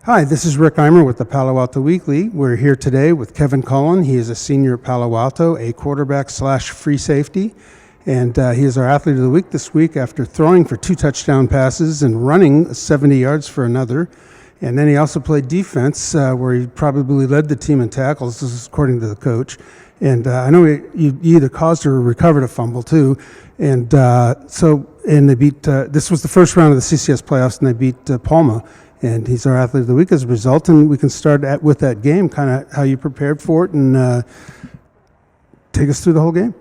Hi, this is Rick Eymer with the Palo Alto Weekly. We're here today with Kevin Cullen. He is a senior at Palo Alto, a quarterback / free safety. And he is our athlete of the week this week after throwing for 2 touchdown passes and running 70 yards for another. And then he also played defense, where he probably led the team in tackles. This is according to the coach. And I know you either caused or recovered a fumble too. And they beat. This was the first round of the CCS playoffs, and they beat Palma. And he's our athlete of the week as a result. And we can start with that game, kind of how you prepared for it, and take us through the whole game.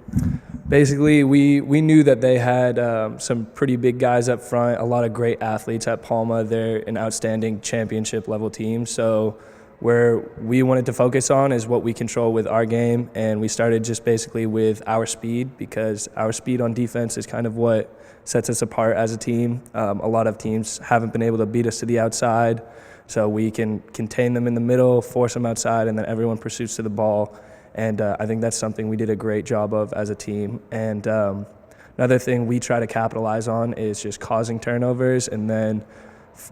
Basically, we knew that they had some pretty big guys up front, a lot of great athletes at Palma. They're an outstanding championship-level team. So where we wanted to focus on is what we control with our game, and we started just basically with our speed, because our speed on defense is kind of what sets us apart as a team. A lot of teams haven't been able to beat us to the outside, so we can contain them in the middle, force them outside, and then everyone pursues to the ball. And I think that's something we did a great job of as a team. And another thing we try to capitalize on is just causing turnovers and then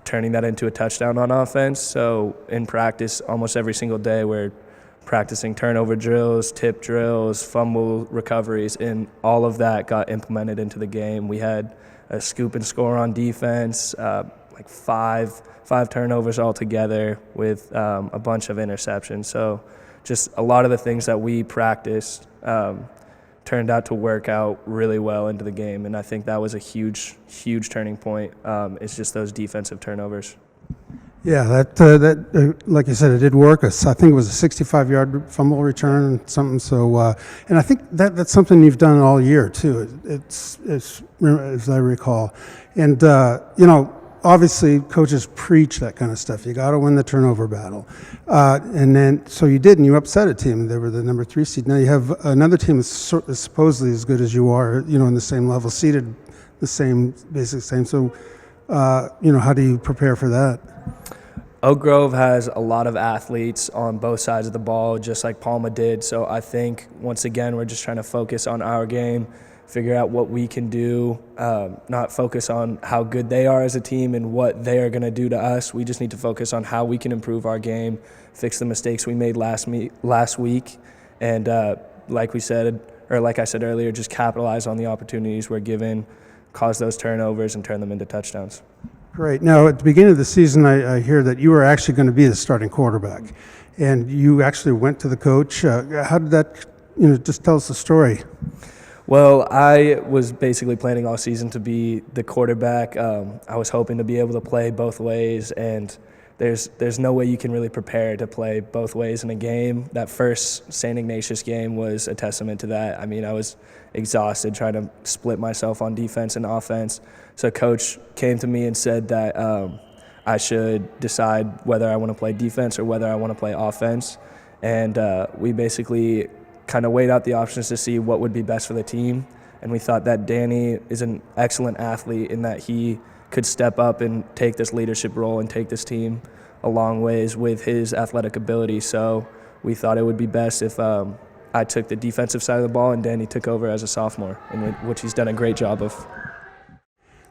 turning that into a touchdown on offense. So in practice, almost every single day, we're practicing turnover drills, tip drills, fumble recoveries, and all of that got implemented into the game. We had a scoop and score on defense, like five turnovers altogether with a bunch of interceptions. So just a lot of the things that we practiced turned out to work out really well into the game, and I think that was a huge turning point. It's just those defensive turnovers. Yeah, that like you said, it did work. I think it was a 65-yard fumble return, something. So, and I think that's something you've done all year too. It's as I recall, and obviously coaches preach that kind of stuff. You got to win the turnover battle, and then so you did, and you upset a team. They were the number 3 seed. Now you have another team that's supposedly as good as you are, in the same level, seated the same, basically same. So, how do you prepare for that? Oak Grove has a lot of athletes on both sides of the ball, just like Palma did. So I think, once again, we're just trying to focus on our game, figure out what we can do, not focus on how good they are as a team and what they are going to do to us. We just need to focus on how we can improve our game, fix the mistakes we made last week, and like I said earlier, just capitalize on the opportunities we're given, cause those turnovers, and turn them into touchdowns. Great. Now, at the beginning of the season, I hear that you were actually going to be the starting quarterback, and you actually went to the coach. How did that, just tell us the story. Well, I was basically planning all season to be the quarterback. I was hoping to be able to play both ways, and there's no way you can really prepare to play both ways in a game. That first St. Ignatius game was a testament to that. I mean, I was exhausted trying to split myself on defense and offense. So Coach came to me and said that I should decide whether I want to play defense or whether I want to play offense. And we basically kind of weighed out the options to see what would be best for the team. And we thought that Danny is an excellent athlete in that he could step up and take this leadership role and take this team a long ways with his athletic ability. So we thought it would be best if I took the defensive side of the ball and Danny took over as a sophomore, which he's done a great job of.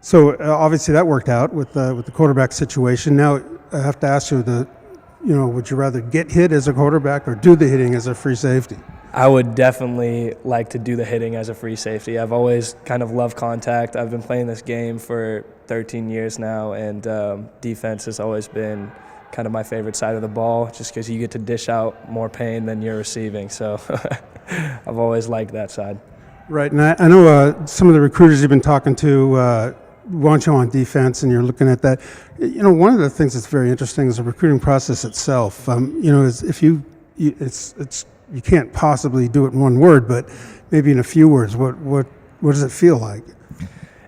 So obviously that worked out with the quarterback situation. Now I have to ask you, would you rather get hit as a quarterback or do the hitting as a free safety? I would definitely like to do the hitting as a free safety. I've always kind of loved contact. I've been playing this game for 13 years now, and defense has always been kind of my favorite side of the ball, just because you get to dish out more pain than you're receiving. So I've always liked that side. Right, and I know some of the recruiters you've been talking to want you on defense, and you're looking at that. One of the things that's very interesting is the recruiting process itself. Is if you can't possibly do it in one word, but maybe in a few words, what does it feel like?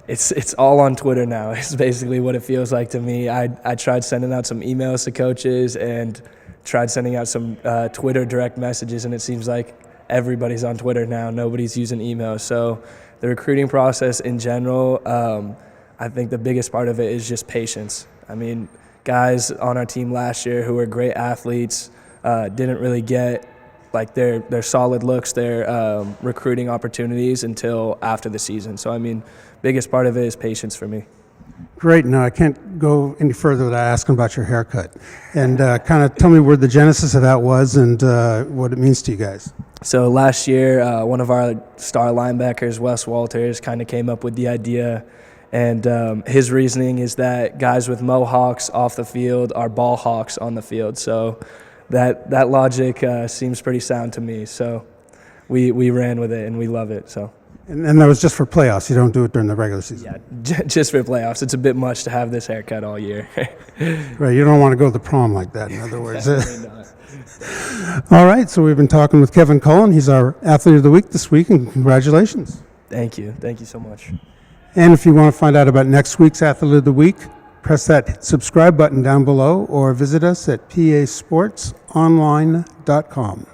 It's all on Twitter now. It's basically what it feels like to me. I tried sending out some emails to coaches and tried sending out some Twitter direct messages, and it seems like everybody's on Twitter now. Nobody's using email. So the recruiting process in general, I think the biggest part of it is just patience. I mean, guys on our team last year who were great athletes didn't really get their solid looks, their recruiting opportunities until after the season. So, I mean, biggest part of it is patience for me. Great. No, I can't go any further without asking about your haircut. And kind of tell me where the genesis of that was and what it means to you guys. So last year, one of our star linebackers, Wes Walters, kind of came up with the idea. And his reasoning is that guys with mohawks off the field are ball hawks on the field. So that logic seems pretty sound to me. So we ran with it, and we love it. So. And that was just for playoffs. You don't do it during the regular season. Yeah, just for playoffs. It's a bit much to have this haircut all year. Right. You don't want to go to the prom like that, in other words. Definitely not. All right. So we've been talking with Kevin Cullen. He's our Athlete of the Week this week, and congratulations. Thank you. Thank you so much. And if you want to find out about next week's Athlete of the Week, press that subscribe button down below or visit us at pasportsonline.com.